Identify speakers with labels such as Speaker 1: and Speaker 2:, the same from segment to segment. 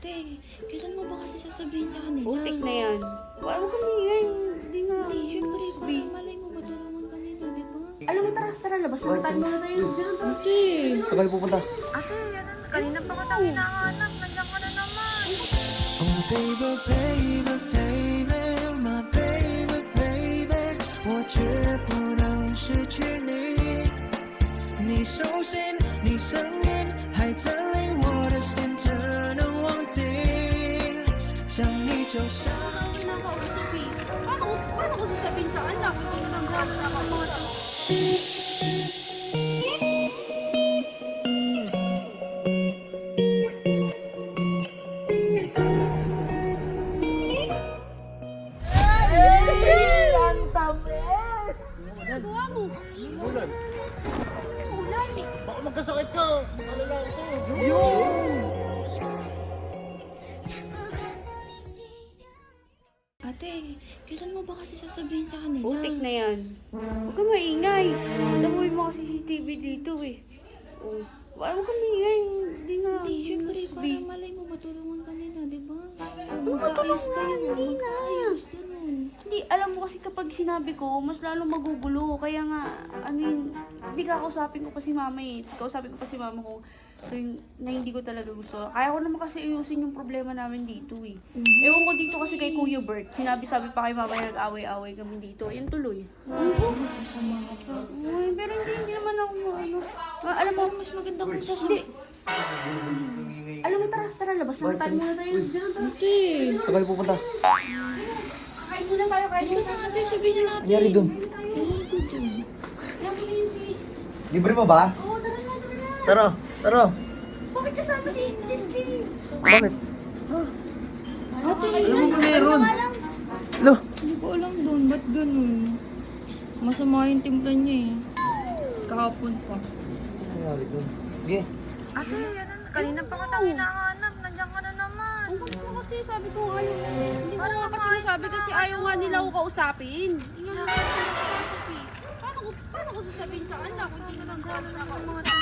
Speaker 1: Ate, kailan mo ba kasi sasabihin sa kanila?
Speaker 2: Utik na yan. Huwag kami yan. Hindi nga.
Speaker 1: Hindi, syempre, parang malay mo matulungan ka nila, di ba?
Speaker 2: Alam mo, tara, labas na tayo muna tayo.
Speaker 1: Ate!
Speaker 3: Saan kayo pupunta?
Speaker 1: Ate, ano, kanina pa ko tayo hinahanap. Nandiyan ka na naman.
Speaker 4: Oh baby baby baby my baby baby 我绝不能失去你你手心你声音还占领我的心只能忘记想你就像
Speaker 2: Kinakausap eh. Paano ko sasabihin sa anak? Hindi ko nang gano'n nakakausap. Ginagawa mo?
Speaker 3: Ulan.
Speaker 2: Ulan eh.
Speaker 3: Baka magkasakit ka. Mag-alala ako sa'yo.
Speaker 1: Ate, kailan mo ba kasi sasabihin sa kanila?
Speaker 2: Utik na yan. Huwag ka maingay. Tamuin mo kasi CCTV dito eh. Oh. Huwag ka maingay. Hindi nga.
Speaker 1: Hindi, syempre, parang malay mo matulungan ka nila, di ba? Magkaayos kayo.
Speaker 2: Hindi na.
Speaker 1: Magkaayos, ganun.
Speaker 2: Hindi, alam mo kasi kapag sinabi ko, mas lalo magugulo. Kaya nga, hindi kakausapin ko pa si mama eh. Kausapin ko pa si mama ko. So, na hindi ko talaga gusto. Kaya ko naman kasi ayusin yung problema namin dito eh. Ewan ko dito kasi kay Kuya Bert. Sabi pa kay mama na nag-away-away kami dito. Yan tuloy.
Speaker 1: Masama ka pa.
Speaker 2: Uy, pero hindi naman ako ano. Alam mo,
Speaker 1: Parang mas maganda kung sasabihin.
Speaker 2: alam mo, tara, labas na tayo muna tayo. Diyan, tara.
Speaker 1: Ate!
Speaker 3: Saan kayo pupunta?
Speaker 2: Kain muna tayo, kain
Speaker 1: Ito
Speaker 2: muna.
Speaker 1: na ate, sabihin na natin.
Speaker 3: Nangyari dun?
Speaker 1: Ewan ko dun.
Speaker 2: Yan po yun si...
Speaker 3: Libre mo ba?
Speaker 2: Oo, tara na.
Speaker 3: Tara.
Speaker 2: Bakit kasama si Jessie?
Speaker 3: Bakit?
Speaker 1: Ate,
Speaker 3: Alam mo ba meron? Lo.
Speaker 1: hindi ko alam dun. Ba't ganun? Masama yung timpla niya eh. Kahapon pa.
Speaker 3: Nangyari dun? Sige.
Speaker 1: Ate, ano, kanina pa ko tayo hinahanap. Nandiyan ka na naman.
Speaker 2: Ano kasi sabi ko ayaw. Hindi ko
Speaker 1: Parang
Speaker 2: nga kasi
Speaker 1: maayos
Speaker 2: sabi
Speaker 1: na
Speaker 2: kasi
Speaker 1: nga
Speaker 2: ayaw nga
Speaker 1: kayo.
Speaker 2: nila ako kausapin. Hindi nga nila ako kausap eh. Paano ko sasabihin sa anak? Hindi ko nang gano'n nakakausap.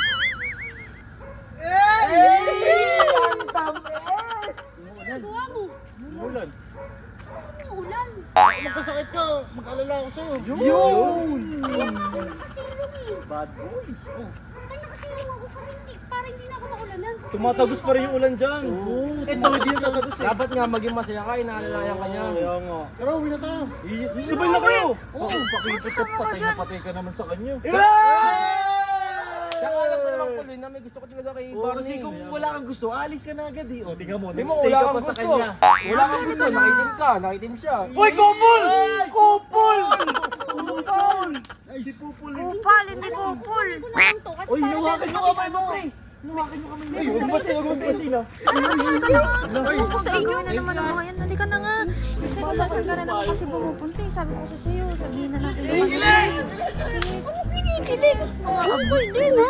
Speaker 2: Ginagawa mo?
Speaker 3: Ulan.
Speaker 2: Ano ulan?
Speaker 3: Baka magkasakit ka. Mag-alala ako sa'yo. Yun!
Speaker 2: Kaya nga ako nakasilong eh.
Speaker 3: Bad boy.
Speaker 2: Ay nakasilong ako kasi hindi na ako maulanan.
Speaker 5: Tumatagos pa rin yung ulan dyan.
Speaker 3: Oo.
Speaker 5: Ito, hindi yung tatagos eh. Dapat nga maging masaya ka, inaalalayan ka niya. Kaya nga.
Speaker 3: Tara, uwi na tayo.
Speaker 5: Sabay na kayo!
Speaker 3: Oo, pakita ka. Patay ka naman sa kanya.
Speaker 5: Tsaka alam ko naman Pauline na may gusto ko talaga kay
Speaker 6: Oo,
Speaker 5: Barney.
Speaker 6: kasi kung wala kang gusto, alis ka na agad eh. O, tingnan mo,
Speaker 5: Hindi mo,
Speaker 6: nag-stay
Speaker 5: wala
Speaker 6: ka
Speaker 5: kang
Speaker 6: pa sa
Speaker 5: gusto.
Speaker 6: kanya.
Speaker 5: Wala kang gusto, nakitim ka, nakitim siya.
Speaker 6: Uy, couple! Couple! Couple! Ay, si Pupul.
Speaker 1: Kupal, hindi kupal.
Speaker 6: Uy, nawakan nyo kamay mo, pre! Nawakan nyo kamay mo. Ay, huwag masin, huwag masin.
Speaker 1: Ako sa inyo na naman ang mga yan. Halika na nga. Kasi kung saan ka na naman kasi pumupunta eh. Sabi ko kasi sa'yo, sabihin na natin. Kilig! Ano kinikilig? Ako hindi na.